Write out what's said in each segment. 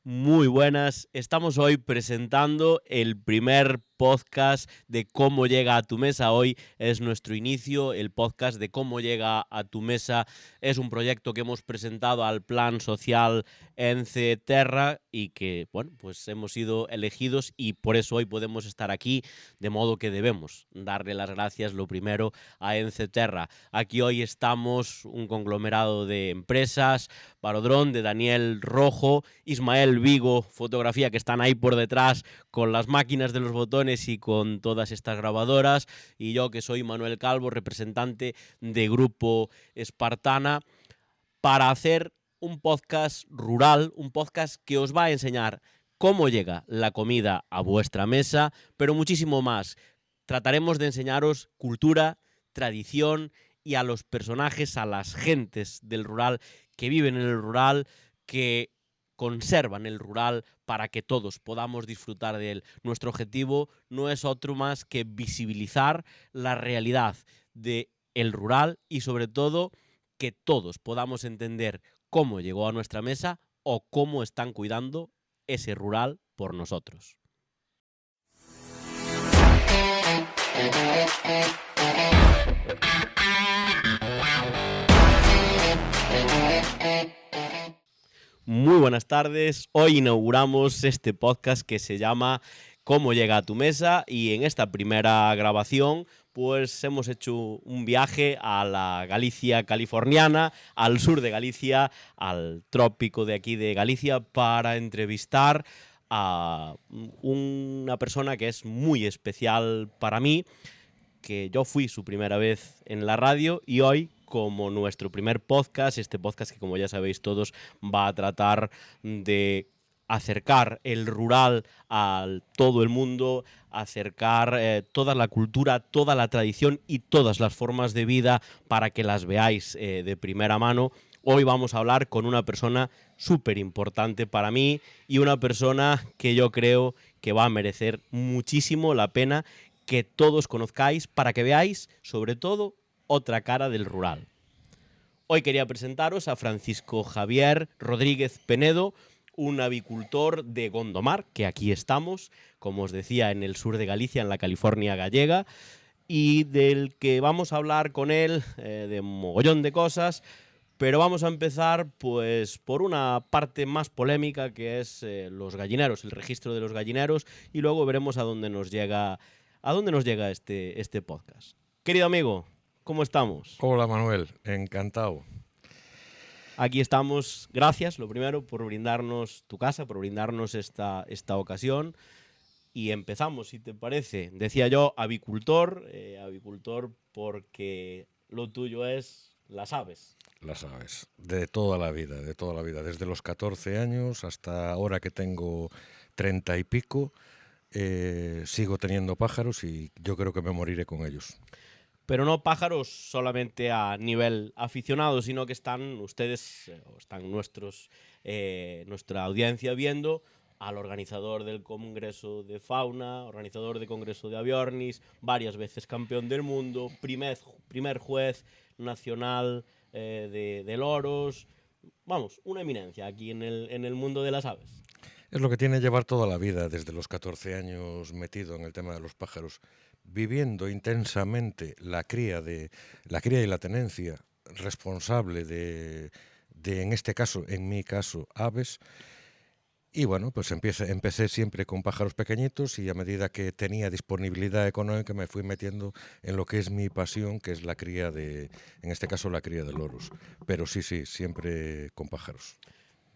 Muy buenas, estamos hoy presentando el primer podcast de Cómo llega a tu mesa. Hoy es nuestro inicio, el podcast de Cómo llega a tu mesa es un proyecto que hemos presentado al Plan Social Ence Terra y que, bueno, pues hemos sido elegidos y por eso hoy podemos estar aquí, de modo que debemos darle las gracias lo primero a Ence Terra. Aquí hoy estamos un conglomerado de empresas, Barodrón, de Daniel Rojo, Ismael Vigo, fotografía, que están ahí por detrás con las máquinas de los botones y con todas estas grabadoras, y yo que soy Manuel Calvo, representante de Grupo Espartana, para hacer un podcast rural, un podcast que os va a enseñar cómo llega la comida a vuestra mesa, pero muchísimo más. Trataremos de enseñaros cultura, tradición y a los personajes, a las gentes del rural que viven en el rural, que conservan el rural para que todos podamos disfrutar de él. Nuestro objetivo no es otro más que visibilizar la realidad del rural y sobre todo que todos podamos entender cómo llegó a nuestra mesa o cómo están cuidando ese rural por nosotros. Muy buenas tardes, hoy inauguramos este podcast que se llama Cómo llega a tu mesa y en esta primera grabación pues hemos hecho un viaje a la Galicia californiana, al sur de Galicia, al trópico de aquí de Galicia para entrevistar a una persona que es muy especial para mí, que yo fui su primera vez en la radio y hoy, como nuestro primer podcast, este podcast que como ya sabéis todos va a tratar de acercar el rural a todo el mundo, acercar toda la cultura, toda la tradición y todas las formas de vida para que las veáis de primera mano. Hoy vamos a hablar con una persona súper importante para mí y una persona que yo creo que va a merecer muchísimo la pena que todos conozcáis para que veáis, sobre todo, otra cara del rural. Hoy quería presentaros a Francisco Javier Rodríguez Penedo, un avicultor de Gondomar, que aquí estamos, como os decía, en el sur de Galicia, en la California gallega, y del que vamos a hablar con él de un mogollón de cosas, pero vamos a empezar pues por una parte más polémica, que es los gallineros, el registro de los gallineros, y luego veremos a dónde nos llega este podcast. Querido amigo, ¿cómo estamos? Hola Manuel, encantado. Aquí estamos, gracias, lo primero, por brindarnos tu casa, por brindarnos esta ocasión. Y empezamos, si te parece. Decía yo, avicultor porque lo tuyo es las aves. Las aves, de toda la vida, desde los 14 años hasta ahora que tengo 30 y pico, sigo teniendo pájaros y yo creo que me moriré con ellos. Pero no pájaros solamente a nivel aficionado, sino que están ustedes, están nuestra audiencia viendo al organizador del Congreso de Fauna, organizador del Congreso de Aviornis, varias veces campeón del mundo, primer juez nacional de loros. Vamos, una eminencia aquí en el mundo de las aves. Es lo que tiene llevar toda la vida, desde los 14 años metido en el tema de los pájaros, viviendo intensamente la cría y la tenencia responsable de en este caso, en mi caso, aves. Y bueno, pues empecé siempre con pájaros pequeñitos y a medida que tenía disponibilidad económica me fui metiendo en lo que es mi pasión, que es la cría en este caso la cría de loros. Pero sí, siempre con pájaros.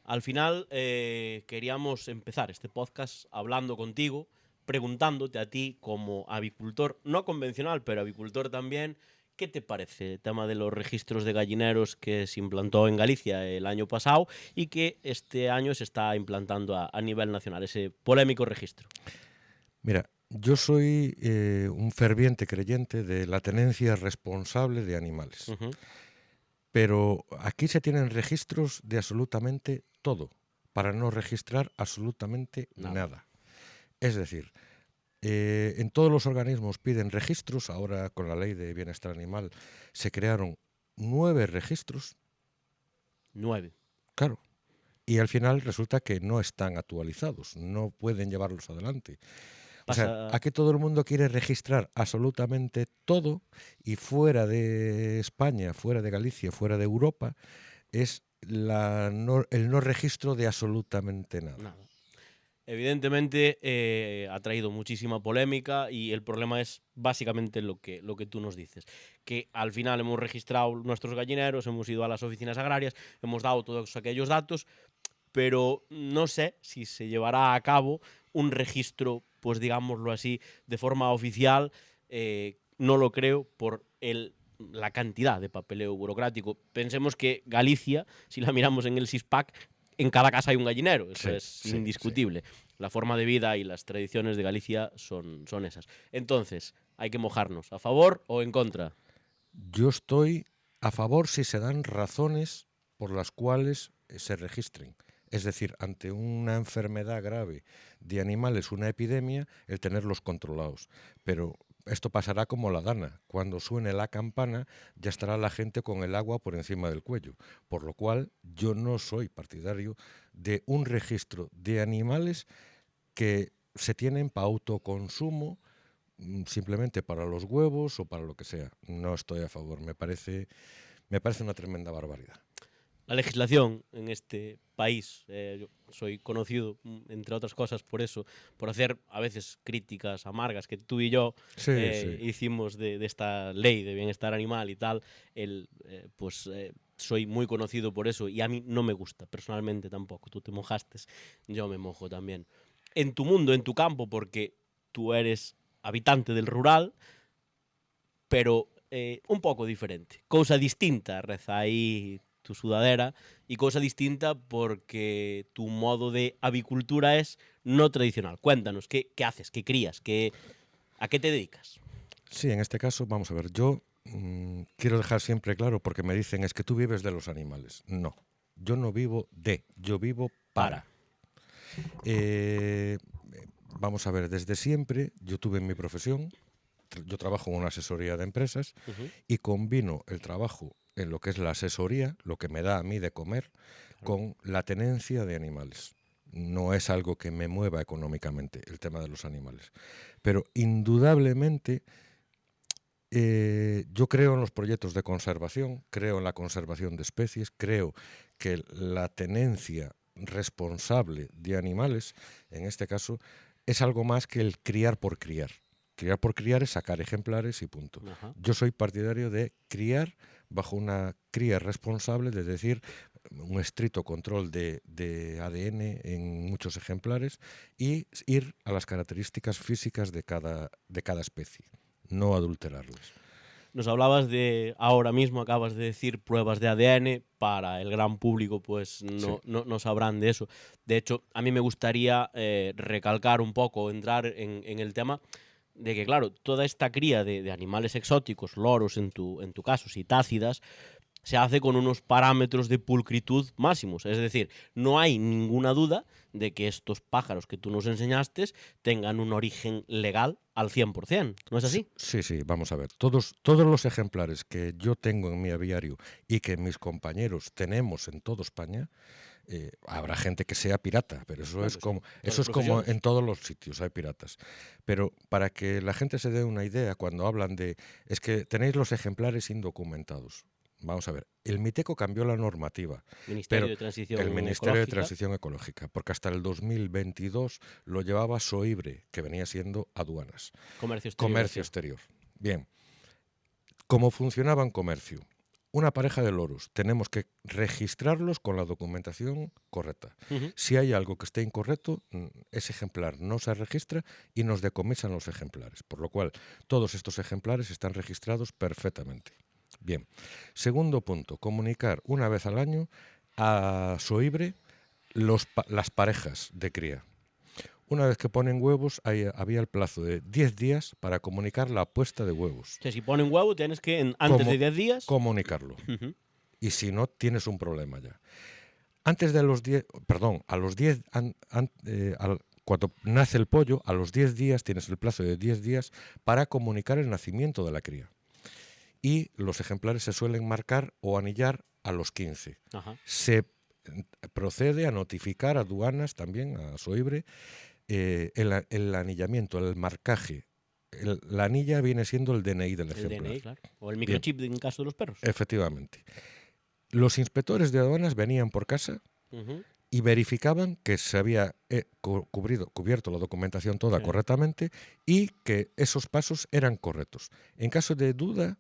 Al final queríamos empezar este podcast hablando contigo, preguntándote a ti como avicultor, no convencional, pero avicultor también, ¿qué te parece el tema de los registros de gallineros que se implantó en Galicia el año pasado y que este año se está implantando a nivel nacional, ese polémico registro? Mira, yo soy un ferviente creyente de la tenencia responsable de animales. Pero aquí se tienen registros de absolutamente todo, para no registrar absolutamente nada. Es decir, en todos los organismos piden registros. Ahora con la ley de bienestar animal se crearon 9 registros. 9. Claro. y al final resulta que no están actualizados, no pueden llevarlos adelante. O sea, aquí todo el mundo quiere registrar absolutamente todo y fuera de España, fuera de Galicia, fuera de Europa, es el no registro de absolutamente nada. Evidentemente ha traído muchísima polémica y el problema es básicamente lo que tú nos dices, que al final hemos registrado nuestros gallineros, hemos ido a las oficinas agrarias, hemos dado todos aquellos datos, pero no sé si se llevará a cabo un registro, pues digámoslo así, de forma oficial. No lo creo por la cantidad de papeleo burocrático. Pensemos que Galicia, si la miramos en el SISPAC, en cada casa hay un gallinero, eso es indiscutible. Sí. La forma de vida y las tradiciones de Galicia son esas. Entonces, hay que mojarnos, ¿a favor o en contra? Yo estoy a favor si se dan razones por las cuales se registren. Es decir, ante una enfermedad grave de animales, una epidemia, el tenerlos controlados. Pero esto pasará como la dana. Cuando suene la campana, ya estará la gente con el agua por encima del cuello. Por lo cual, yo no soy partidario de un registro de animales que se tienen para autoconsumo, simplemente para los huevos o para lo que sea. No estoy a favor. Me parece una tremenda barbaridad. La legislación en este país, yo soy conocido, entre otras cosas, por eso, por hacer a veces críticas amargas que tú y yo hicimos de esta ley de bienestar animal y tal, soy muy conocido por eso y a mí no me gusta, personalmente tampoco. Tú te mojaste, yo me mojo también. En tu mundo, en tu campo, porque tú eres habitante del rural, pero un pouco diferente. Cousa distinta, reza aí tu sudadera, e cousa distinta porque tu modo de avicultura es no tradicional. Cuéntanos, ¿qué haces? ¿Qué crías? ¿A qué te dedicas? Sí, en este caso, vamos a ver, yo quiero dejar siempre claro, porque me dicen, es que tú vives de los animales. No, yo no vivo de, yo vivo para. Vamos a ver, desde siempre yo tuve en mi profesión, yo trabajo en una asesoría de empresas y combino el trabajo en lo que es la asesoría, lo que me da a mí de comer, con la tenencia de animales. No es algo que me mueva económicamente el tema de los animales. Pero indudablemente yo creo en los proyectos de conservación, creo en la conservación de especies, creo que la tenencia responsable de animales, en este caso, es algo más que el criar por criar. Criar por criar es sacar ejemplares y punto. Ajá. Yo soy partidario de criar bajo una cría responsable, de decir, un estricto control de ADN en muchos ejemplares y ir a las características físicas de cada especie, no adulterarlas. Nos hablabas de, ahora mismo acabas de decir, pruebas de ADN. Para el gran público pues no sabrán de eso. De hecho, a mí me gustaría recalcar un poco, entrar en el tema de que, claro, toda esta cría de animales exóticos, loros en tu caso, citácidas, se hace con unos parámetros de pulcritud máximos. Es decir, no hay ninguna duda de que estos pájaros que tú nos enseñaste tengan un origen legal al 100%. ¿No es así? Sí, vamos a ver. Todos los ejemplares que yo tengo en mi aviario y que mis compañeros tenemos en toda España, habrá gente que sea pirata, pero eso es como en todos los sitios hay piratas. Pero para que la gente se dé una idea, cuando hablan de, es que tenéis los ejemplares indocumentados. Vamos a ver, el MITECO cambió la normativa, el Ministerio de Transición Ecológica, porque hasta el 2022 lo llevaba SOIBRE, que venía siendo aduanas. Comercio exterior. Bien, ¿cómo funcionaba en comercio? Una pareja de loros, tenemos que registrarlos con la documentación correcta. Si hay algo que esté incorrecto, ese ejemplar no se registra y nos decomisan los ejemplares, por lo cual todos estos ejemplares están registrados perfectamente. Bien, segundo punto, comunicar una vez al año a SOIBRE las parejas de cría. Una vez que ponen huevos, había el plazo de 10 días para comunicar la puesta de huevos. O sea, si ponen huevo, tienes que, antes de 10 días... comunicarlo. Y si no, tienes un problema ya. Cuando nace el pollo, a los 10 días, tienes el plazo de 10 días para comunicar el nacimiento de la cría. Y los ejemplares se suelen marcar o anillar a los 15. Ajá. procede a notificar a aduanas también, a Soibre, el anillamiento, el marcaje. La anilla viene siendo el DNI del ejemplar. El DNI, claro. O el microchip en caso de los perros. Efectivamente. Los inspectores de aduanas venían por casa y verificaban que se había cubierto la documentación toda correctamente y que esos pasos eran correctos. En caso de duda,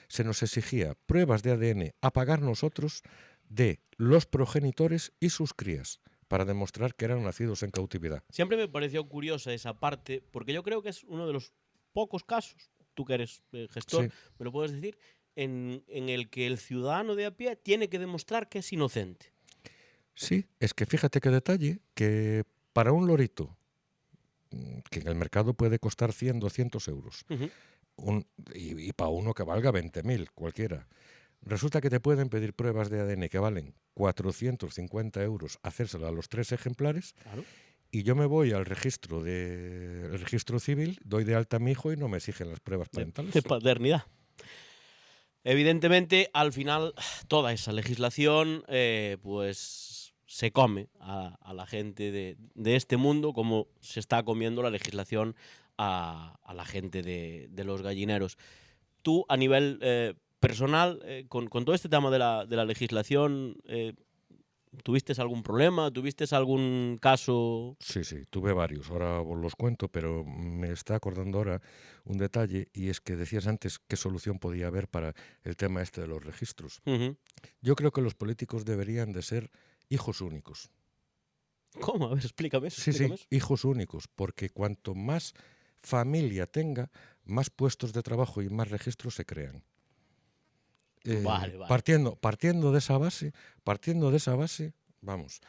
se nos exigía pruebas de ADN a pagar nosotros de los progenitores y sus crías para demostrar que eran nacidos en cautividad. Siempre me pareció curiosa esa parte, porque yo creo que es uno de los pocos casos, tú que eres gestor, me lo puedes decir, en el que el ciudadano de a pie tiene que demostrar que es inocente. Sí, es que fíjate qué detalle, que para un lorito, que en el mercado puede costar 100, 200 euros, y para uno que valga 20.000, cualquiera, resulta que te pueden pedir pruebas de ADN que valen 450 euros, hacérselo a los 3 ejemplares, claro. Y yo me voy al registro civil, doy de alta a mi hijo y no me exigen las pruebas parentales. De paternidad. Evidentemente, al final, toda esa legislación pues se come a la gente de este mundo como se está comiendo la legislación a la gente de los gallineros. Tú, a nivel personal, con todo este tema de la legislación, ¿tuviste algún problema? ¿Tuviste algún caso? Sí, tuve varios. Ahora os los cuento, pero me está acordando ahora un detalle, y es que decías antes qué solución podía haber para el tema este de los registros. Yo creo que los políticos deberían de ser hijos únicos. ¿Cómo? A ver, explícame eso. Sí, hijos únicos, porque cuanto más familia tenga, más puestos de trabajo y más registros se crean. Vale. Partiendo de esa base, vamos.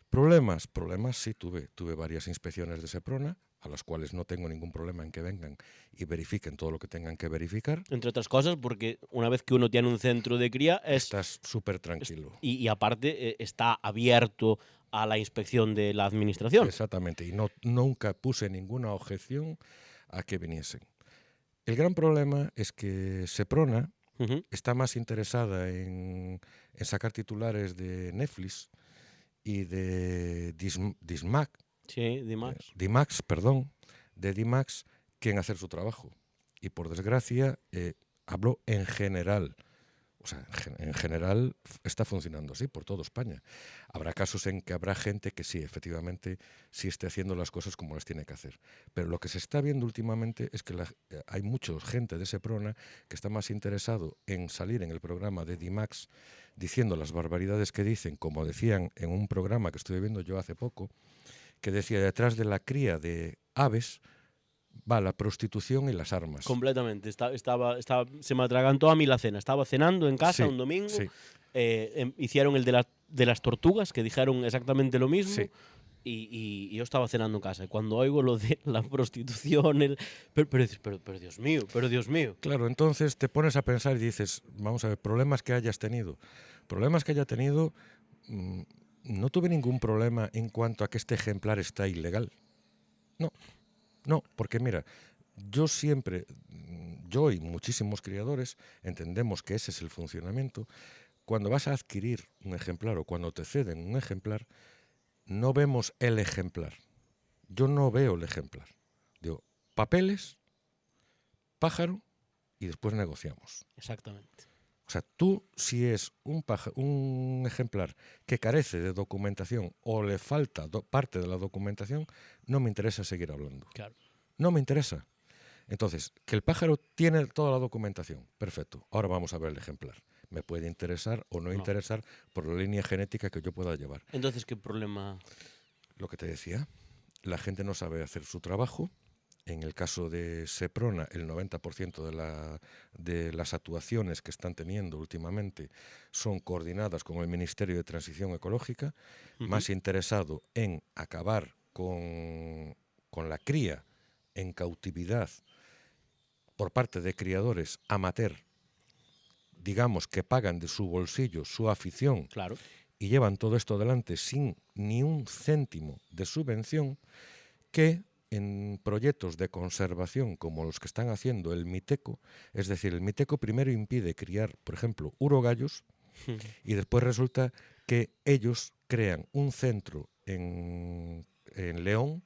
Problemas sí tuve varias inspecciones de Seprona, a las cuales no tengo ningún problema en que vengan y verifiquen todo lo que tengan que verificar. Entre otras cosas, porque una vez que uno tiene un centro de cría, estás súper tranquilo. Y aparte está abierto a la inspección de la administración. Exactamente, y nunca puse ninguna objeción a que viniesen. El gran problema es que Seprona está más interesada en sacar titulares de Netflix y de Dismax. Sí, Dimax. De Dimax, que en hacer su trabajo. Y por desgracia, hablo en general. O sea, en general está funcionando así por toda España. Habrá casos en que habrá gente que sí, efectivamente, sí esté haciendo las cosas como las tiene que hacer. Pero lo que se está viendo últimamente es que hay mucha gente de Seprona que está más interesado en salir en el programa de Dimax diciendo las barbaridades que dicen, como decían en un programa que estuve viendo yo hace poco, que decía, detrás de la cría de aves va la prostitución y las armas. Completamente. Se me atragantó a mí la cena. Estaba cenando en casa un domingo. Sí. Hicieron el de las tortugas, que dijeron exactamente lo mismo. Sí. Y yo estaba cenando en casa. Y cuando oigo lo de la prostitución, pero Dios mío. Claro, entonces te pones a pensar y dices, vamos a ver, problemas que hayas tenido. Problemas que haya tenido, no tuve ningún problema en cuanto a que este ejemplar está ilegal. No, porque mira, yo y muchísimos criadores entendemos que ese es el funcionamiento. Cuando vas a adquirir un ejemplar o cuando te ceden un ejemplar, no vemos el ejemplar. Yo no veo el ejemplar. Digo, papeles, pájaro y después negociamos. Exactamente. O sea, tú, si es un ejemplar que carece de documentación o le falta parte de la documentación, no me interesa seguir hablando. Claro. No me interesa. Entonces, que el pájaro tiene toda la documentación, perfecto. Ahora vamos a ver el ejemplar. Me puede interesar o no interesar por la línea genética que yo pueda llevar. Entonces, ¿qué problema? Lo que te decía, la gente no sabe hacer su trabajo. En el caso de Seprona, el 90% de las actuaciones que están teniendo últimamente son coordinadas con el Ministerio de Transición Ecológica, más interesado en acabar con la cría en cautividad por parte de criadores amateur, digamos que pagan de su bolsillo su afición, claro, y llevan todo esto adelante sin ni un céntimo de subvención, que en proyectos de conservación como los que están haciendo el Miteco, es decir, el Miteco primero impide criar, por ejemplo, urogallos y después resulta que ellos crean un centro en León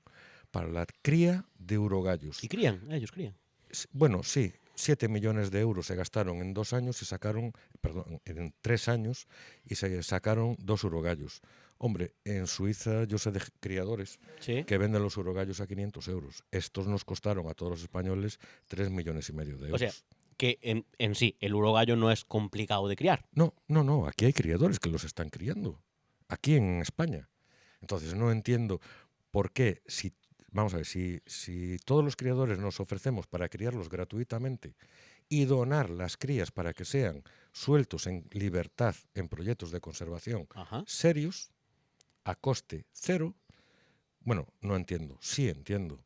para la cría de urogallos. ¿Y crían? Ellos crían. Bueno, sí, 7 millones de euros se gastaron en 2 años y sacaron, perdón, en 3 años y se sacaron 2 urogallos. Hombre, en Suiza yo sé de criadores que venden los urogallos a 500 euros. Estos nos costaron a todos los españoles 3,5 millones de euros. O sea, que en sí, el urogallo no es complicado de criar. No, aquí hay criadores que los están criando, aquí en España. Entonces no entiendo por qué, vamos a ver, si todos los criadores nos ofrecemos para criarlos gratuitamente y donar las crías para que sean sueltos en libertad en proyectos de conservación serios, a coste cero, bueno, no entiendo, sí entiendo.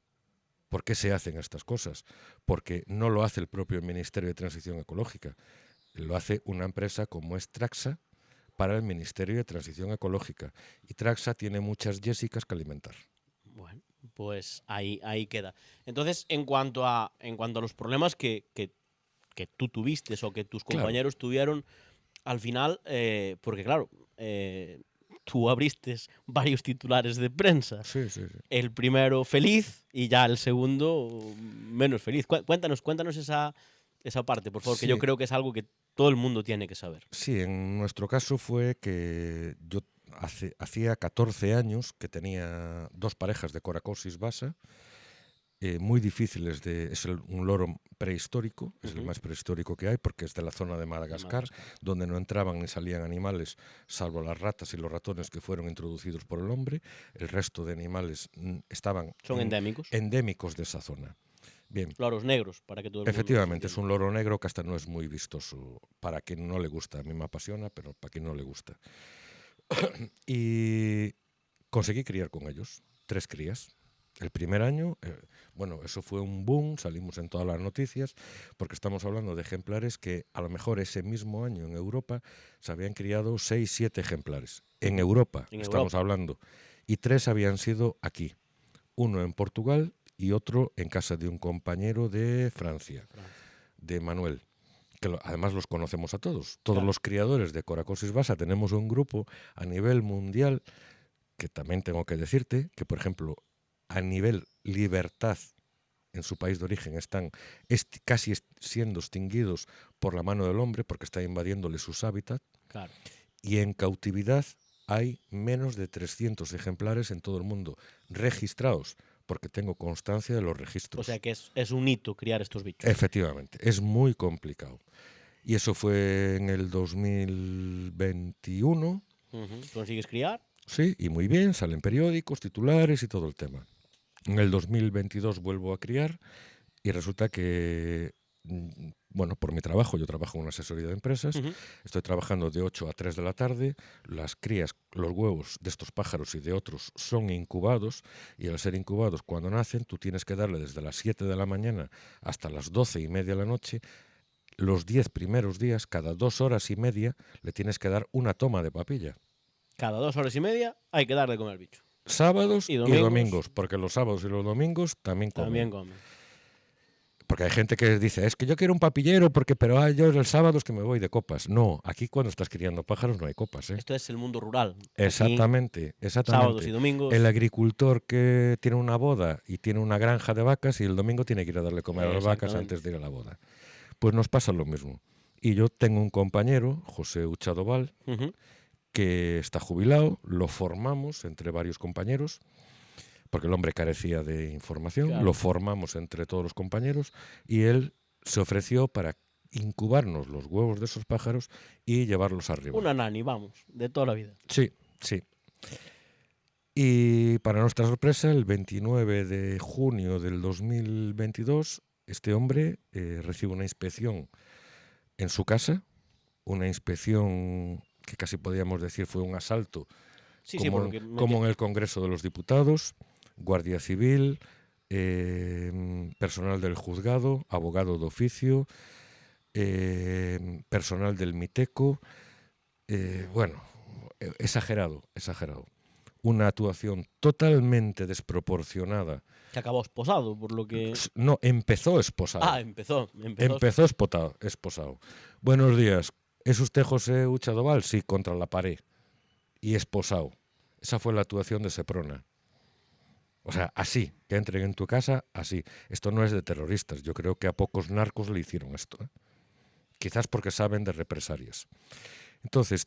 ¿Por qué se hacen estas cosas? Porque no lo hace el propio Ministerio de Transición Ecológica, lo hace una empresa como es Traxa para el Ministerio de Transición Ecológica. Y Traxa tiene muchas Jessicas que alimentar. Bueno, pues ahí queda. Entonces, en cuanto a los problemas que tú tuviste o que tus compañeros tuvieron, al final, porque claro, tú abriste varios titulares de prensa. Sí. El primero feliz y ya el segundo menos feliz. Cuéntanos esa parte, por favor, que yo creo que es algo que todo el mundo tiene que saber. Sí, en nuestro caso fue que yo hacía 14 años que tenía 2 parejas de Coracosis basa, muy difíciles. Es un loro prehistórico, es el más prehistórico que hay porque es de la zona de Madagascar, donde no entraban ni salían animales salvo las ratas y los ratones que fueron introducidos por el hombre. El resto de animales son endémicos de esa zona. Bien. Loros negros, para que todo el mundo Efectivamente, es un loro negro que hasta no es muy vistoso para quien no le gusta. A mí me apasiona, pero para quien no le gusta. Y conseguí criar con ellos 3 crías. El primer año, bueno, eso fue un boom, salimos en todas las noticias, porque estamos hablando de ejemplares que a lo mejor ese mismo año en Europa se habían criado 6, 7 ejemplares. En Europa estamos hablando. Y 3 habían sido aquí. Uno en Portugal y otro en casa de un compañero de Francia, de Manuel, que además los conocemos a todos. Todos los criadores de Coracosis basa tenemos un grupo a nivel mundial que también tengo que decirte que, por ejemplo, a nivel libertad en su país de origen están casi siendo extinguidos por la mano del hombre porque está invadiéndole sus hábitats. Claro. Y en cautividad hay menos de 300 ejemplares en todo el mundo registrados, porque tengo constancia de los registros. O sea que es un hito criar estos bichos. Efectivamente, es muy complicado. Y eso fue en el 2021. ¿Consigues criar? Sí, y muy bien, salen periódicos, titulares y todo el tema. En el 2022 vuelvo a criar y resulta que, bueno, por mi trabajo, yo trabajo en una asesoría de empresas, estoy trabajando de 8 a 3 de la tarde, las crías, los huevos de estos pájaros y de otros son incubados y al ser incubados cuando nacen tú tienes que darle desde las 7 de la mañana hasta las 12:30 de la noche, los 10 primeros días, cada 2 horas y media le tienes que dar una toma de papilla. Cada 2 horas y media hay que darle comer al bicho. Sábados y domingos, porque los sábados y los domingos también comen. Porque hay gente que dice, es que yo quiero un papillero, pero yo el sábado es que me voy de copas. No, aquí cuando estás criando pájaros no hay copas. Esto es el mundo rural. Exactamente. Sábados y domingos. El agricultor que tiene una boda y tiene una granja de vacas y el domingo tiene que ir a darle comer a las vacas antes de ir a la boda. Pues nos pasa lo mismo. Y yo tengo un compañero, José Uchadoval, que está jubilado, lo formamos entre varios compañeros, porque el hombre carecía de información, lo formamos entre todos los compañeros y él se ofreció para incubarnos los huevos de esos pájaros y llevarlos arriba. Una nani, vamos, de toda la vida. Sí. Y para nuestra sorpresa, el 29 de junio del 2022, este hombre recibe una inspección en su una inspección que casi podríamos decir fue un asalto, como en el Congreso de los Diputados, Guardia Civil, personal del juzgado, abogado de oficio, personal del Miteco, bueno, exagerado. Una actuación totalmente desproporcionada. Que acabó esposado, por lo que... No, empezó esposado. Ah, empezó esposado. Buenos días. ¿Es usted José Uchadoval? Sí, contra la pared. Y esposado. Esa fue la actuación de Seprona. O sea, así, que entren en tu casa, así. Esto no es de terroristas. Yo creo que a pocos narcos le hicieron esto. Quizás porque saben de represalias. Entonces,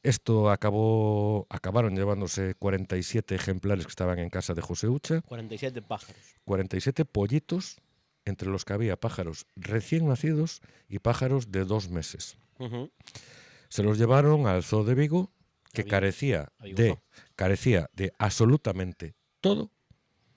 esto acabaron llevándose 47 ejemplares que estaban en casa de José Ucha. 47 pájaros. 47 pollitos, entre los que había pájaros recién nacidos y pájaros de 2 meses. Se los llevaron al Zoo de Vigo, que carecía de absolutamente todo,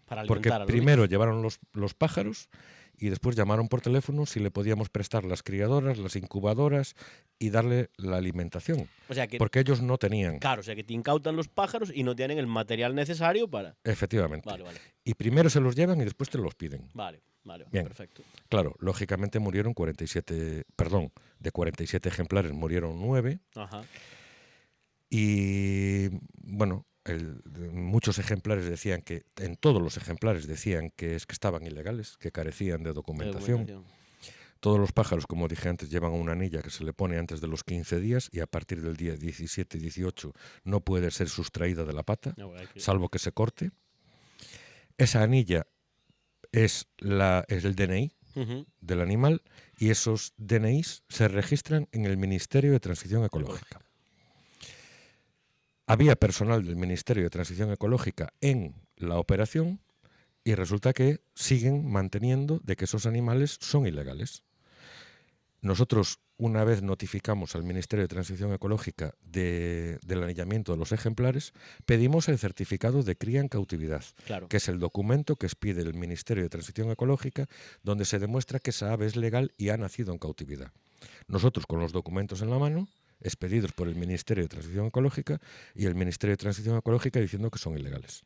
Para porque alimentar a los primero bichos. llevaron los pájaros y después llamaron por teléfono si le podíamos prestar las criadoras, las incubadoras y darle la alimentación, O sea que, porque ellos no tenían. claro, o sea que te incautan los pájaros y no tienen el material necesario para... Efectivamente. Vale. Y primero se los llevan y después te los piden. Vale, Bien. perfecto. Claro, lógicamente murieron 47, perdón, de 47 ejemplares murieron 9. Ajá. Y bueno, muchos ejemplares decían que, en todos los ejemplares decían que es que estaban ilegales, que carecían de documentación. Todos los pájaros, como dije antes, llevan una anilla que se le pone antes de los 15 días y a partir del día 17-18 no puede ser sustraída de la pata, salvo que se corte. Esa anilla es el DNI del animal y esos DNIs se registran en el Ministerio de Transición Ecológica. Había personal del Ministerio de Transición Ecológica en la operación y resulta que siguen manteniendo de que esos animales son ilegales. Nosotros, una vez notificamos al Ministerio de Transición Ecológica del anillamiento de los ejemplares, pedimos el certificado de cría en cautividad, que es el documento que expide el Ministerio de Transición Ecológica, donde se demuestra que esa ave es legal y ha nacido en cautividad. Nosotros, con los documentos en la mano, expedidos por el Ministerio de Transición Ecológica, y el Ministerio de Transición Ecológica diciendo que son ilegales.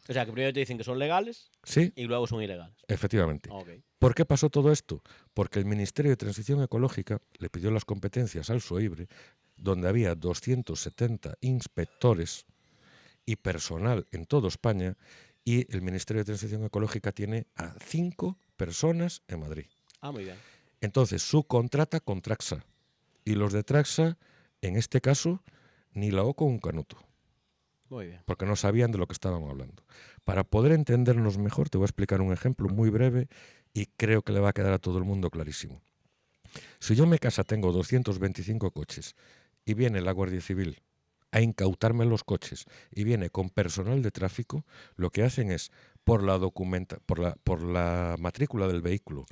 O sea, que primero te dicen que son legales, sí, y luego son ilegales. Efectivamente. ¿Por qué pasó todo esto? Porque el Ministerio de Transición Ecológica le pidió las competencias al SOIBRE, donde había 270 inspectores y personal en toda España, y el Ministerio de Transición Ecológica tiene a 5 personas en Madrid. Muy bien. Entonces, subcontrata con Traxa. Y los de Traxa, en este caso, ni la O con un canuto. Muy bien. Porque no sabían de lo que estaban hablando. Para poder entendernos mejor, te voy a explicar un ejemplo muy breve y creo que le va a quedar a todo el mundo clarísimo. Si yo en mi casa tengo 225 coches y viene la Guardia Civil a incautarme los coches y viene con personal de tráfico, lo que hacen es, por la matrícula del vehículo,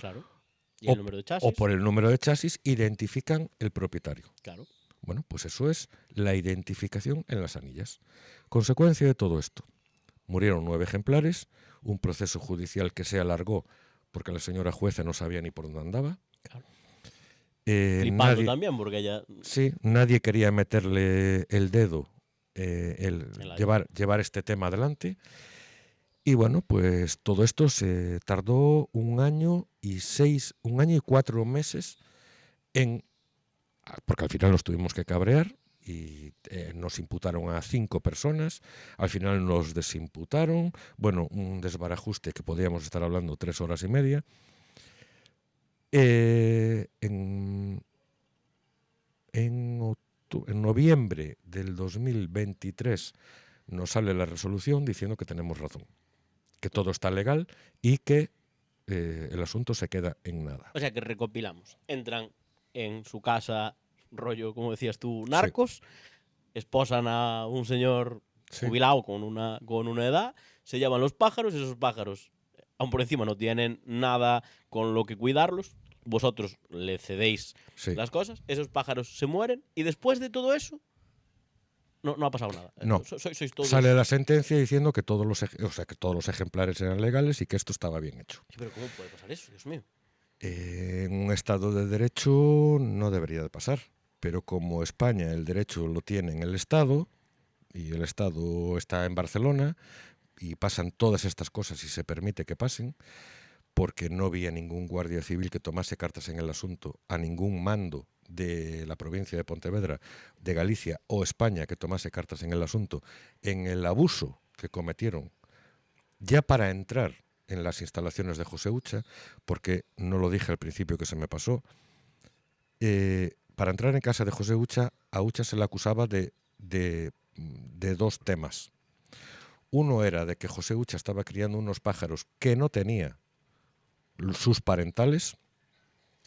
¿Y el número de chasis? o por el número de chasis, identifican el propietario. Claro. Bueno, pues eso es la identificación en las anillas. Consecuencia de todo esto, murieron 9 ejemplares, un proceso judicial que se alargó porque la señora jueza no sabía ni por dónde andaba. Claro. Flipando nadie, también, porque ella... Sí, nadie quería meterle el dedo, llevar este tema adelante. Y bueno, pues todo esto se tardó 1 año y 4 meses porque al final nos tuvimos que cabrear y nos imputaron a 5 personas, al final nos desimputaron, bueno, un desbarajuste que podíamos estar hablando 3 horas y media. En noviembre del 2023 nos sale la resolución diciendo que tenemos razón, que todo está legal y que el asunto se queda en nada. O sea que recopilamos, entran en su casa, rollo, como decías tú, narcos, esposan a un señor jubilado con una edad, se llevan los pájaros, esos pájaros, aún por encima no tienen nada con lo que cuidarlos, vosotros le cedéis las cosas, esos pájaros se mueren y después de todo eso no ha pasado nada. No, sois todos... sale la sentencia diciendo que todos los ejemplares eran legales y que esto estaba bien hecho. Sí, pero ¿cómo puede pasar eso? Dios mío. En un Estado de Derecho no debería de pasar, pero como España el derecho lo tiene en el Estado y el Estado está en Barcelona y pasan todas estas cosas y se permite que pasen, porque no había ningún guardia civil que tomase cartas en el asunto, a ningún mando de la provincia de Pontevedra, de Galicia o España que tomase cartas en el asunto, en el abuso que cometieron ya para entrar en las instalaciones de José Ucha, porque no lo dije al principio que se me pasó, para entrar en casa de José Ucha, a Ucha se le acusaba de de dos temas. Uno era de que José Ucha estaba criando unos pájaros que no tenía sus parentales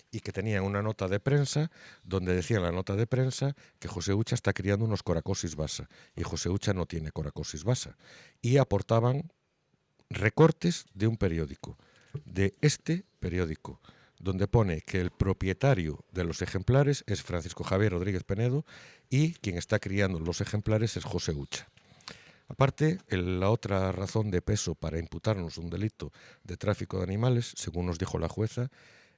y que tenían una nota de prensa donde decía en la nota de prensa que José Ucha está criando unos Coracosis basa y José Ucha no tiene Coracosis basa. Y aportaban recortes de un periódico, de este periódico, donde pone que el propietario de los ejemplares es Francisco Javier Rodríguez Penedo y quien está criando los ejemplares es José Ucha. Aparte, la otra razón de peso para imputarnos un delito de tráfico de animales, según nos dijo la jueza,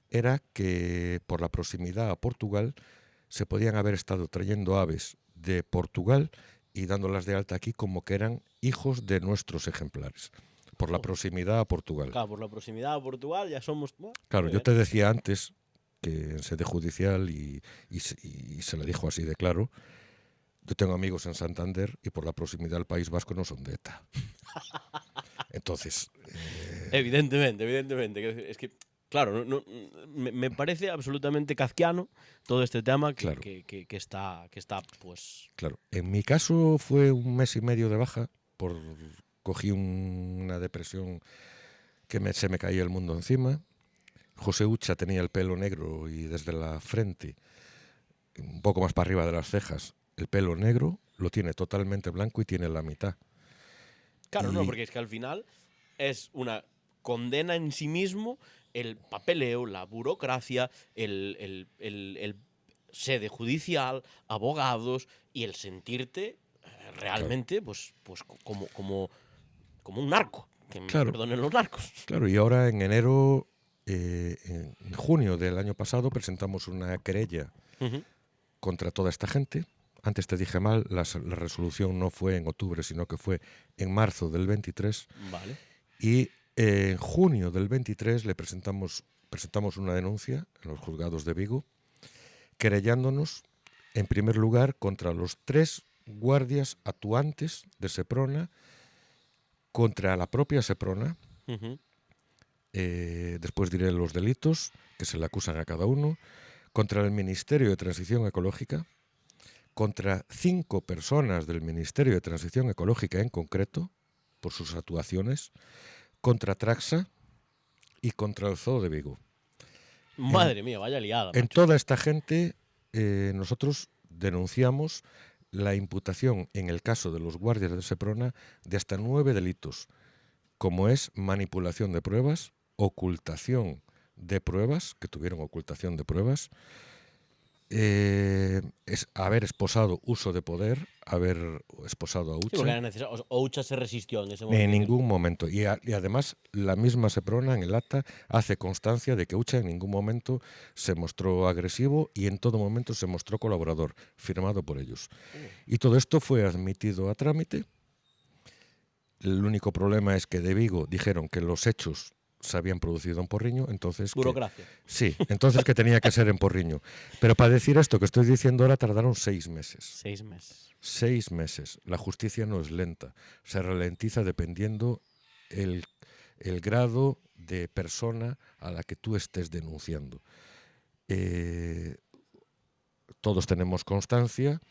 era que por la proximidad a Portugal se podían haber estado trayendo aves de Portugal y dándolas de alta aquí como que eran hijos de nuestros ejemplares, por la proximidad a Portugal. Claro, por la proximidad a Portugal ya somos... Bueno, claro, yo te decía antes que en sede judicial y se le dijo así de claro, yo tengo amigos en Santander y por la proximidad al País Vasco no son de ETA. Entonces... Evidentemente. Es que, claro, me parece absolutamente kafkiano todo este tema que, claro. que está, pues... Claro, en mi caso fue 1 mes y medio de baja, cogí una depresión que se me caía el mundo encima. José Ucha tenía el pelo negro y desde la frente, un poco más para arriba de las cejas, el pelo negro, lo tiene totalmente blanco y tiene la mitad. Claro, no, porque es que al final es una condena en sí mismo el papeleo, la burocracia, el sede judicial, abogados y el sentirte realmente claro. pues como un narco. Que me claro. perdonen los narcos. Claro, y ahora en enero, en junio del año pasado, presentamos una querella contra toda esta gente. Antes te dije mal, la resolución no fue en octubre, sino que fue en marzo del 23. Vale. Y en junio del 23 le presentamos una denuncia en los juzgados de Vigo, querellándonos, en primer lugar, contra los 3 guardias actuantes de Seprona, contra la propia Seprona. Después diré los delitos que se le acusan a cada uno, contra el Ministerio de Transición Ecológica, contra 5 personas del Ministerio de Transición Ecológica en concreto, por sus actuaciones, contra Traxa y contra el Zoo de Vigo. Madre mía, vaya liada. En macho. toda esta gente nosotros denunciamos la imputación en el caso de los guardias de Seprona de hasta 9 delitos, como es manipulación de pruebas, ocultación de pruebas, que tuvieron ocultación de pruebas, es haber esposado uso de poder, haber esposado a Ucha. Sí, porque era necesario. O Ucha se resistió en ese momento. En ningún momento. Y además, la misma Seprona en el acta hace constancia de que Ucha en ningún momento se mostró agresivo y en todo momento se mostró colaborador, firmado por ellos. Y todo esto fue admitido a trámite. El único problema es que de Vigo dijeron que los hechos se habían producido en Porriño, entonces... Burocracia. Sí, entonces que tenía que ser en Porriño. Pero para decir esto que estoy diciendo ahora tardaron 6 meses. 6 meses. 6 meses. La justicia no es lenta. Se ralentiza dependiendo el grado de persona a la que tú estés denunciando. Todos tenemos constancia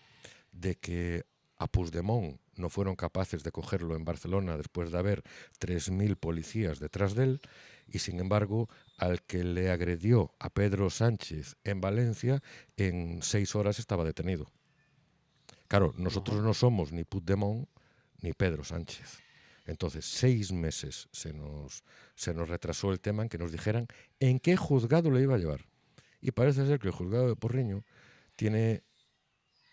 de que a Puigdemont no fueron capaces de cogerlo en Barcelona después de haber 3.000 policías detrás de él y, sin embargo, al que le agredió a Pedro Sánchez en Valencia, en 6 horas estaba detenido. Claro, nosotros no somos ni Puigdemont ni Pedro Sánchez. Entonces, 6 meses se nos retrasó el tema en que nos dijeran en qué juzgado le iba a llevar. Y parece ser que el juzgado de Porriño tiene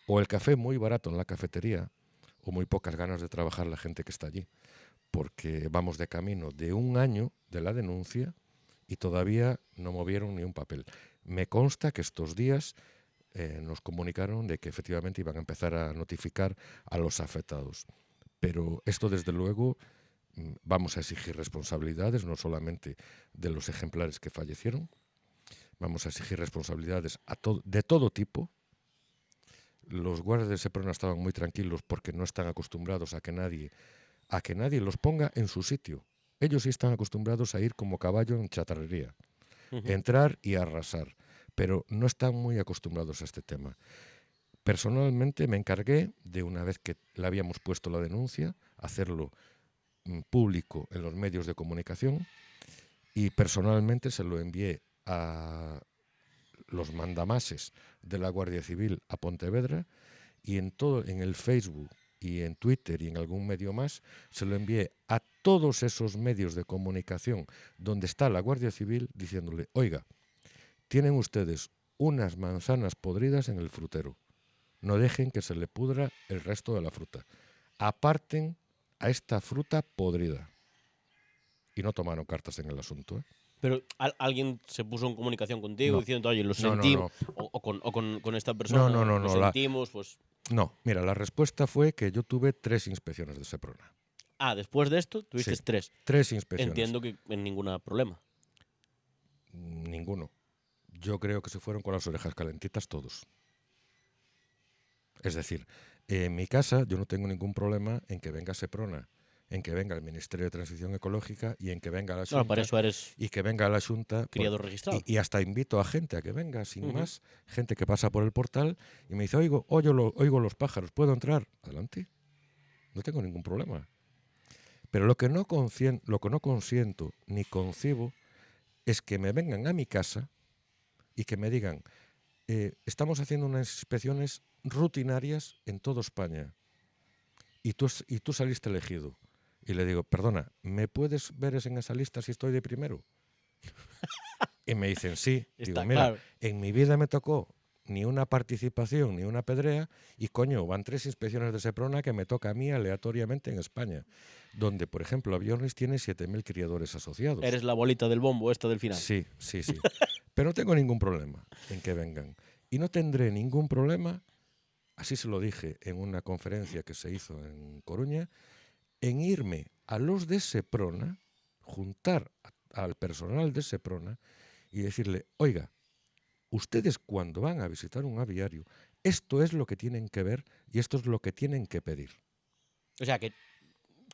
o el café muy barato en la cafetería o muy pocas ganas de trabajar la gente que está allí, porque vamos de camino de 1 año de la denuncia y todavía no movieron ni un papel. Me consta que estos días nos comunicaron de que efectivamente iban a empezar a notificar a los afectados. Pero esto, desde luego, vamos a exigir responsabilidades, no solamente de los ejemplares que fallecieron, vamos a exigir responsabilidades de todo tipo. Los guardias de Seprona estaban muy tranquilos porque no están acostumbrados a que nadie los ponga en su sitio. Ellos sí están acostumbrados a ir como caballo en chatarrería, entrar y arrasar, pero no están muy acostumbrados a este tema. Personalmente me encargué de, una vez que le habíamos puesto la denuncia, hacerlo público en los medios de comunicación, y personalmente se lo envié a los mandamases de la Guardia Civil a Pontevedra, y en el Facebook y en Twitter y en algún medio más se lo envié a todos esos medios de comunicación donde está la Guardia Civil, diciéndole: oiga, tienen ustedes unas manzanas podridas en el frutero, no dejen que se le pudra el resto de la fruta, aparten a esta fruta podrida. Y no tomaron cartas en el asunto, ¿eh? Pero alguien se puso en comunicación contigo No. diciendo, oye, lo No, sentimos, no. o con esta persona, No. lo sentimos, pues... No, mira, la respuesta fue que yo tuve 3 inspecciones de Seprona. Ah, después de esto tuviste Sí, 3. 3 inspecciones. Entiendo que en ningún problema. Ninguno. Yo creo que se fueron con las orejas calentitas todos. Es decir, en mi casa yo no tengo ningún problema en que venga Seprona, en que venga el Ministerio de Transición Ecológica y en que venga la Xunta. No, para eso eres y que venga la Xunta. criador registrado. Y hasta invito a gente a que venga, sin más, gente que pasa por el portal y me dice: oigo los pájaros, ¿puedo entrar? Adelante. No tengo ningún problema. Pero lo que no consiento ni concibo es que me vengan a mi casa y que me digan: estamos haciendo unas inspecciones rutinarias en toda España y tú saliste elegido. Y le digo: perdona, ¿me puedes ver en esa lista si estoy de primero? Y me dicen: sí. Digo: mira, claro. En mi vida me tocó ni una participación ni una pedrea, y coño, van 3 inspecciones de Seprona que me toca a mí aleatoriamente en España, donde, por ejemplo, Aviornis tiene 7.000 criadores asociados. Eres la bolita del bombo esta del final. Sí. Pero no tengo ningún problema en que vengan. Y no tendré ningún problema, así se lo dije en una conferencia que se hizo en Coruña, en irme a los de Seprona, juntar al personal de Seprona y decirle: oiga, ustedes cuando van a visitar un aviario, esto es lo que tienen que ver y esto es lo que tienen que pedir. O sea que,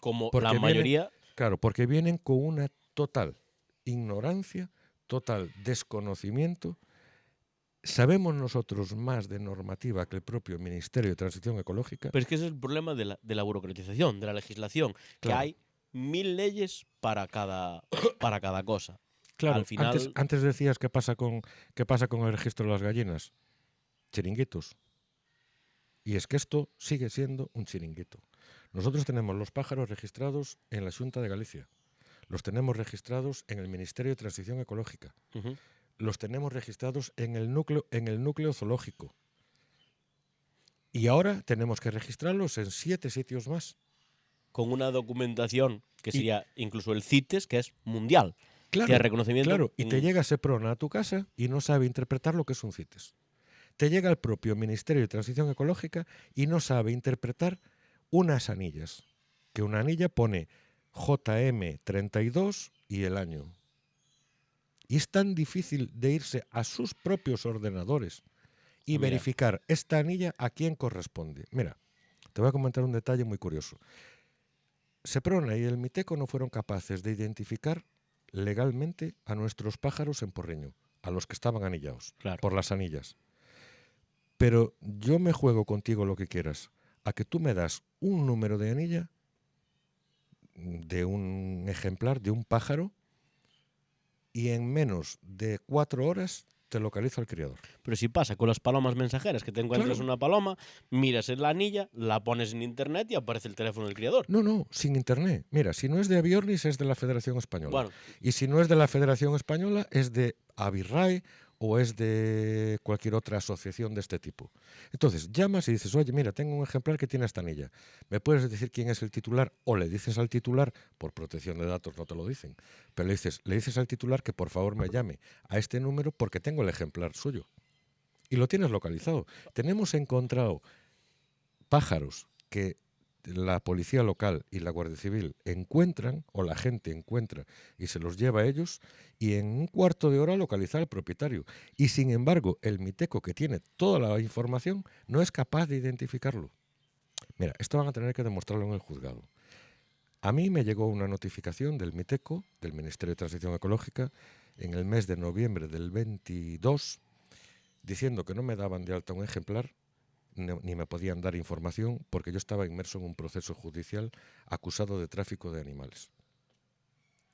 como Porque la mayoría... Claro, porque vienen con una total ignorancia, total desconocimiento. Sabemos nosotros más de normativa que el propio Ministerio de Transición Ecológica. Pero es que ese es el problema de la burocratización, de la legislación, Claro. que hay 1000 leyes para cada cosa. Claro, Al final... antes decías qué pasa con el registro de las gallinas. Chiringuitos. Y es que esto sigue siendo un chiringuito. Nosotros tenemos los pájaros registrados en la Xunta de Galicia. Los tenemos registrados en el Ministerio de Transición Ecológica. Los tenemos registrados en el núcleo zoológico. Y ahora tenemos que registrarlos en 7 sitios más. Con una documentación que sería incluso el CITES, que es mundial. Claro, que es reconocimiento. Claro, y te llega Seprona a tu casa y no sabe interpretar lo que es un CITES. Te llega el propio Ministerio de Transición Ecológica y no sabe interpretar unas anillas. Que una anilla pone JM32 y el año. Y es tan difícil de irse a sus propios ordenadores y verificar esta anilla a quién corresponde. Mira, te voy a comentar un detalle muy curioso. Seprona y el Miteco no fueron capaces de identificar legalmente a nuestros pájaros en Porriño, a los que estaban anillados, por las anillas. Pero yo me juego contigo lo que quieras, a que tú me das un número de anilla de un ejemplar, de un pájaro, y en menos de 4 horas te localizo al criador. Pero si pasa con las palomas mensajeras, que te encuentras una paloma, miras en la anilla, la pones en internet y aparece el teléfono del criador. No, sin internet. Mira, si no es de Aviornis, es de la Federación Española. Bueno. Y si no es de la Federación Española, es de Avirrae o es de cualquier otra asociación de este tipo. Entonces, llamas y dices: oye, mira, tengo un ejemplar que tiene esta anilla. ¿Me puedes decir quién es el titular? O le dices al titular, por protección de datos no te lo dicen, pero le dices al titular que por favor me llame a este número porque tengo el ejemplar suyo. Y lo tienes localizado. Tenemos encontrado pájaros que la policía local y la Guardia Civil encuentran, o la gente encuentra y se los lleva a ellos, y en un cuarto de hora localizar al propietario. Y sin embargo, el Miteco, que tiene toda la información, no es capaz de identificarlo. Mira, esto van a tener que demostrarlo en el juzgado. A mí me llegó una notificación del Miteco, del Ministerio de Transición Ecológica, en el mes de noviembre del 22, diciendo que no me daban de alta un ejemplar, ni me podían dar información porque yo estaba inmerso en un proceso judicial acusado de tráfico de animales.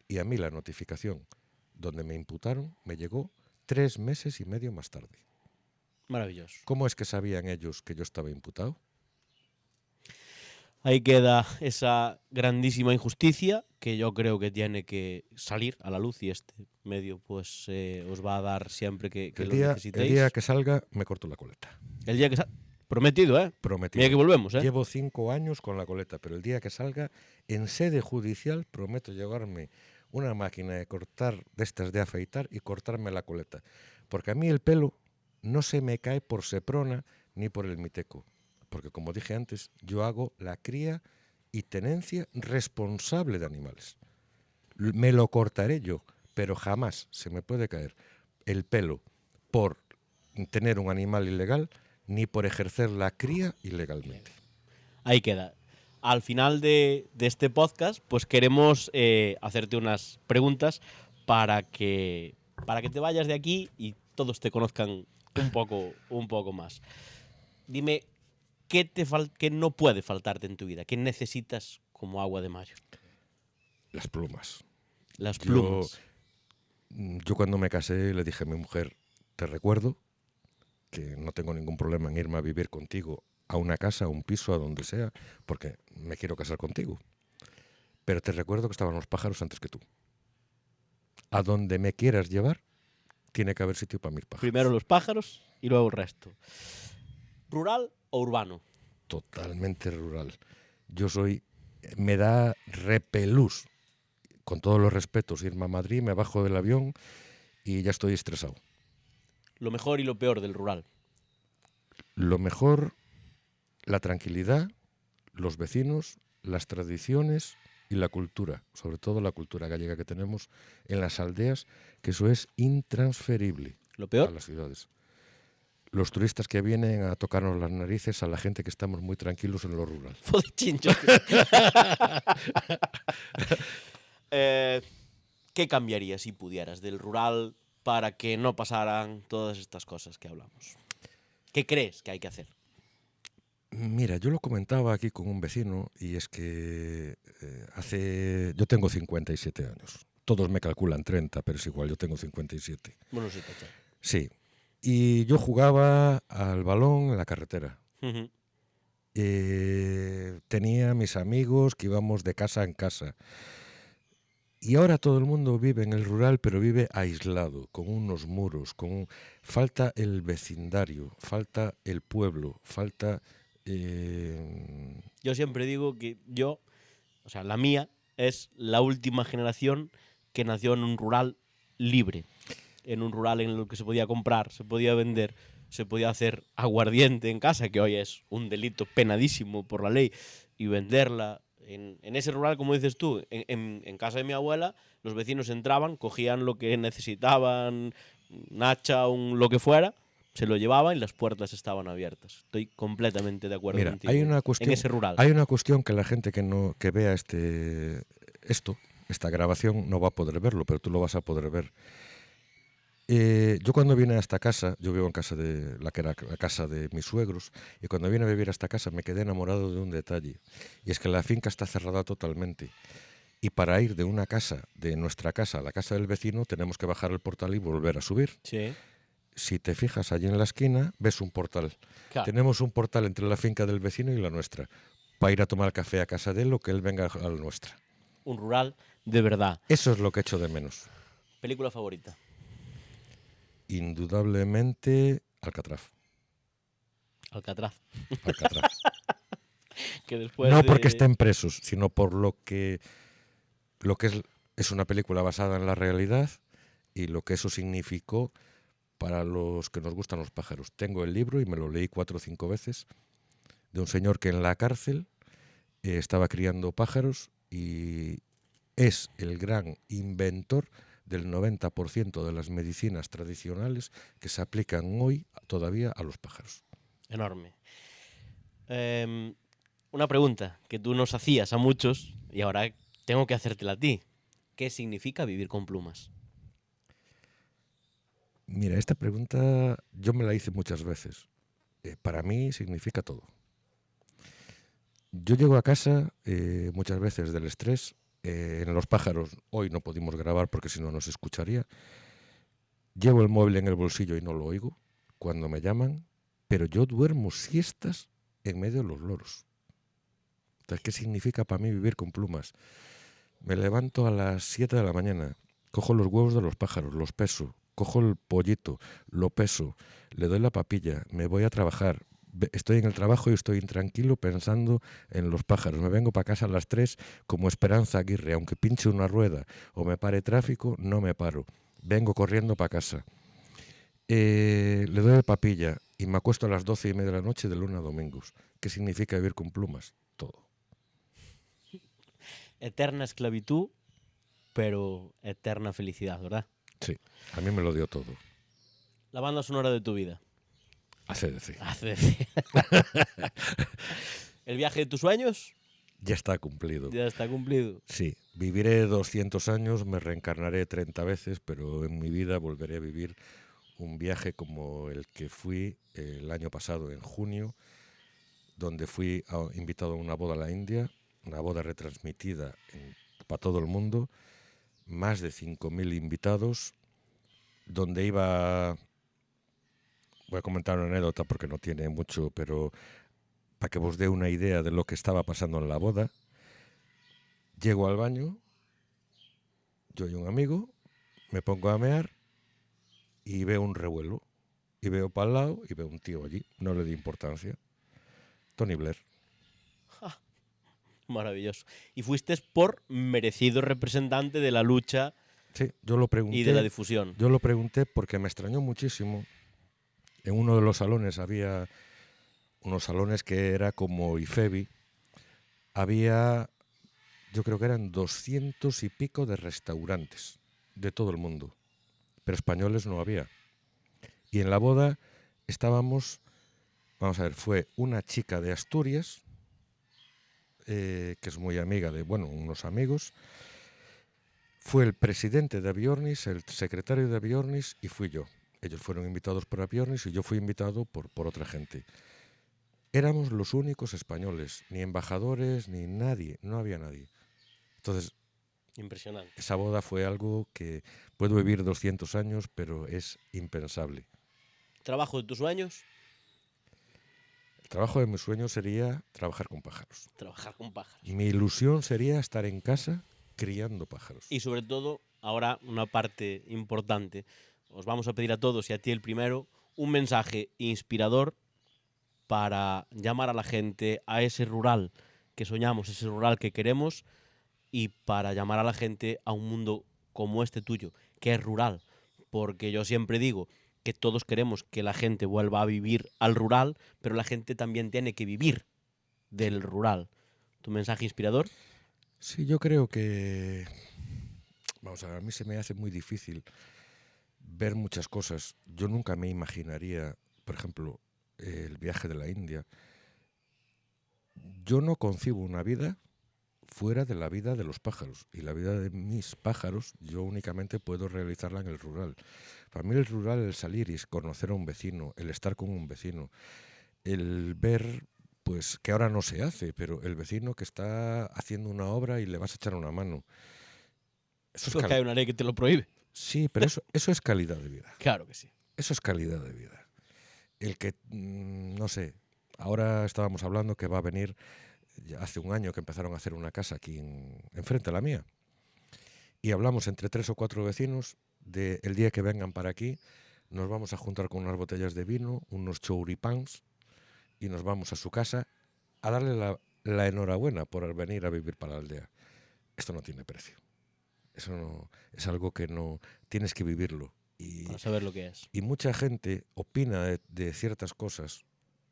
Y a mí la notificación donde me imputaron me llegó 3 meses y medio más tarde. Maravilloso. ¿Cómo es que sabían ellos que yo estaba imputado? Ahí queda esa grandísima injusticia que yo creo que tiene que salir a la luz y este medio pues os va a dar siempre que lo necesitéis. El día que salga me corto la coleta. El día que salga. Prometido, ¿eh? Prometido. Mira que volvemos, ¿eh? Llevo 5 años con la coleta, pero el día que salga, en sede judicial, prometo llevarme una máquina de cortar, de estas de afeitar, y cortarme la coleta. Porque a mí el pelo no se me cae por seprona ni por el miteco. Porque, como dije antes, yo hago la cría y tenencia responsable de animales. Me lo cortaré yo, pero jamás se me puede caer el pelo por tener un animal ilegal ni por ejercer la cría ilegalmente. Ahí queda. Al final de este podcast, pues queremos hacerte unas preguntas para que te vayas de aquí y todos te conozcan un poco más. Dime, ¿qué no puede faltarte en tu vida? ¿Qué necesitas como agua de mayo? Las plumas. Las plumas. Yo cuando me casé le dije a mi mujer, te recuerdo que no tengo ningún problema en irme a vivir contigo a una casa, a un piso, a donde sea, porque me quiero casar contigo. Pero te recuerdo que estaban los pájaros antes que tú. A donde me quieras llevar, tiene que haber sitio para mis pájaros. Primero los pájaros y luego el resto. ¿Rural o urbano? Totalmente rural. Me da repelús, con todos los respetos, irme a Madrid, me bajo del avión y ya estoy estresado. Lo mejor y lo peor del rural. Lo mejor, la tranquilidad, los vecinos, las tradiciones y la cultura, sobre todo la cultura gallega que tenemos en las aldeas, que eso es intransferible. ¿Lo peor? A las ciudades. Los turistas que vienen a tocarnos las narices a la gente que estamos muy tranquilos en lo rural. Joder, chincho. ¿Qué cambiarías si pudieras del rural para que no pasaran todas estas cosas que hablamos? ¿Qué crees que hay que hacer? Mira, yo lo comentaba aquí con un vecino y es que yo tengo 57 años. Todos me calculan 30, pero es igual, yo tengo 57. Bueno, sí, tacha. Sí. Y yo jugaba al balón en la carretera. Uh-huh. Tenía mis amigos que íbamos de casa en casa. Y ahora todo el mundo vive en el rural, pero vive aislado, con unos muros, falta el vecindario, falta el pueblo, falta... Yo siempre digo que la mía es la última generación que nació en un rural libre, en un rural en el que se podía comprar, se podía vender, se podía hacer aguardiente en casa, que hoy es un delito penadísimo por la ley, y venderla. En ese rural, como dices tú, en casa de mi abuela, los vecinos entraban, cogían lo que necesitaban, un hacha, lo que fuera, se lo llevaban y las puertas estaban abiertas. Estoy completamente de acuerdo contigo. En ese rural. Hay una cuestión que la gente que vea esta grabación no va a poder verlo, pero tú lo vas a poder ver. Yo cuando vine a esta casa, yo vivo en casa de la que era la casa de mis suegros, y cuando vine a vivir a esta casa me quedé enamorado de un detalle, y es que la finca está cerrada totalmente. Y para ir de nuestra casa a la casa del vecino, tenemos que bajar el portal y volver a subir. Sí. Si te fijas allí en la esquina, ves un portal. Claro. Tenemos un portal entre la finca del vecino y la nuestra, para ir a tomar café a casa de él o que él venga a la nuestra. Un rural de verdad. Eso es lo que echo de menos. ¿Película favorita? Indudablemente, Alcatraz. Alcatraz. Que no porque estén presos, sino por lo que es una película basada en la realidad y lo que eso significó para los que nos gustan los pájaros. Tengo el libro y me lo leí 4 o 5 veces, de un señor que en la cárcel estaba criando pájaros y es el gran inventor del 90% de las medicinas tradicionales que se aplican hoy todavía a los pájaros. Enorme. Una pregunta que tú nos hacías a muchos y ahora tengo que hacértela a ti. ¿Qué significa vivir con plumas? Mira, esta pregunta yo me la hice muchas veces para mí significa todo. Yo llego a casa muchas veces del estrés. En Los Pájaros hoy no pudimos grabar porque si no nos escucharía. Llevo el móvil en el bolsillo y no lo oigo cuando me llaman, pero yo duermo siestas en medio de los loros. Entonces, ¿qué significa para mí vivir con plumas? Me levanto a las 7 de la mañana, cojo los huevos de los pájaros, los peso, cojo el pollito, lo peso, le doy la papilla, me voy a trabajar. Estoy en el trabajo y estoy intranquilo pensando en los pájaros. Me vengo para casa a las 3 como Esperanza Aguirre. Aunque pinche una rueda o me pare tráfico, no me paro. Vengo corriendo para casa. Le doy la papilla y me acuesto a las 12:30 de la noche de lunes a domingos. ¿Qué significa vivir con plumas? Todo. Eterna esclavitud, pero eterna felicidad, ¿verdad? Sí, a mí me lo dio todo. La banda sonora de tu vida. ACDC. ACDC. ¿El viaje de tus sueños? Ya está cumplido. Ya está cumplido. Sí, viviré 200 años, me reencarnaré 30 veces, pero en mi vida volveré a vivir un viaje como el que fui el año pasado, en junio, donde fui invitado a una boda a la India, una boda retransmitida para todo el mundo, más de 5.000 invitados, donde iba... Voy a comentar una anécdota porque no tiene mucho, pero para que os dé una idea de lo que estaba pasando en la boda. Llego al baño, yo y un amigo, me pongo a mear y veo un revuelo. Y veo para el lado y veo un tío allí. No le di importancia. Tony Blair. Maravilloso. Y fuiste por merecido representante de la lucha, sí, yo lo pregunté, y de la difusión. Yo lo pregunté porque me extrañó muchísimo. En uno de los salones había unos salones que era como IFEBI. Había, yo creo que eran 200 y pico de restaurantes de todo el mundo. Pero españoles no había. Y en la boda estábamos, vamos a ver, fue una chica de Asturias, que es muy amiga de, unos amigos. Fue el presidente de Aviornis, el secretario de Aviornis y fui yo. Ellos fueron invitados por Aviornis y yo fui invitado por otra gente. Éramos los únicos españoles, ni embajadores, ni nadie, no había nadie. Entonces, impresionante. Esa boda fue algo que puedo vivir 200 años, pero es impensable. ¿Trabajo de tus sueños? El trabajo de mis sueños sería trabajar con pájaros. Trabajar con pájaros. Mi ilusión sería estar en casa criando pájaros. Y sobre todo, ahora una parte importante. Os vamos a pedir a todos y a ti el primero un mensaje inspirador para llamar a la gente a ese rural que soñamos, ese rural que queremos, y para llamar a la gente a un mundo como este tuyo, que es rural. Porque yo siempre digo que todos queremos que la gente vuelva a vivir al rural, pero la gente también tiene que vivir del rural. ¿Tu mensaje inspirador? Sí, yo creo que... Vamos a ver, a mí se me hace muy difícil ver muchas cosas. Yo nunca me imaginaría, por ejemplo, el viaje de la India. Yo no concibo una vida fuera de la vida de los pájaros. Y la vida de mis pájaros yo únicamente puedo realizarla en el rural. Para mí el rural, el salir y conocer a un vecino, el estar con un vecino, el ver, pues que ahora no se hace, pero el vecino que está haciendo una obra y le vas a echar una mano. Eso es que hay una ley que te lo prohíbe. Sí, pero eso es calidad de vida. Claro que sí. Eso es calidad de vida. El que, no sé, ahora estábamos hablando que va a venir, ya hace un año que empezaron a hacer una casa aquí enfrente a la mía. Y hablamos entre 3 o 4 vecinos de el día que vengan para aquí, nos vamos a juntar con unas botellas de vino, unos chouripans, y nos vamos a su casa a darle la enhorabuena por venir a vivir para la aldea. Esto no tiene precio. Eso no, es algo que no tienes que vivirlo. Para saber lo que es. Y mucha gente opina de ciertas cosas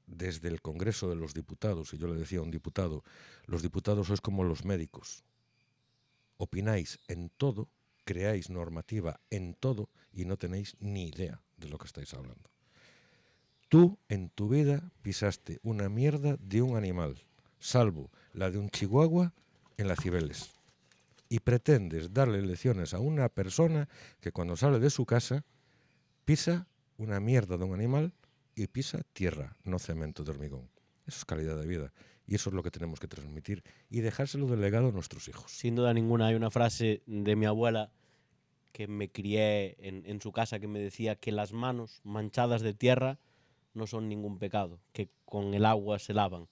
desde el Congreso de los Diputados, y yo le decía a un diputado, los diputados sois como los médicos. Opináis en todo, creáis normativa en todo y no tenéis ni idea de lo que estáis hablando. Tú en tu vida pisaste una mierda de un animal, salvo la de un chihuahua en las Cibeles. Y pretendes darle lecciones a una persona que cuando sale de su casa pisa una mierda de un animal y pisa tierra, no cemento de hormigón. Eso es calidad de vida. Y eso es lo que tenemos que transmitir y dejárselo de legado a nuestros hijos. Sin duda ninguna, hay una frase de mi abuela que me crié en su casa que me decía que las manos manchadas de tierra no son ningún pecado, que con el agua se lavan.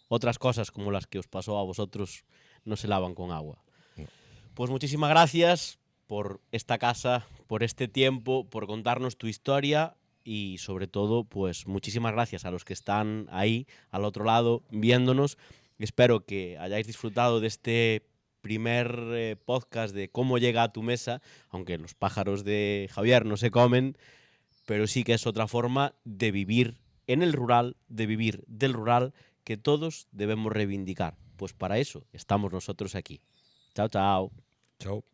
Otras cosas como las que os pasó a vosotros no se lavan con agua. No. Pues muchísimas gracias por esta casa, por este tiempo, por contarnos tu historia y sobre todo, pues muchísimas gracias a los que están ahí, al otro lado, viéndonos. Espero que hayáis disfrutado de este primer podcast de cómo llega a tu mesa, aunque los pájaros de Javier no se comen, pero sí que es otra forma de vivir en el rural, de vivir del rural, que todos debemos reivindicar. Pues para eso estamos nosotros aquí. Chao, chao. Chao.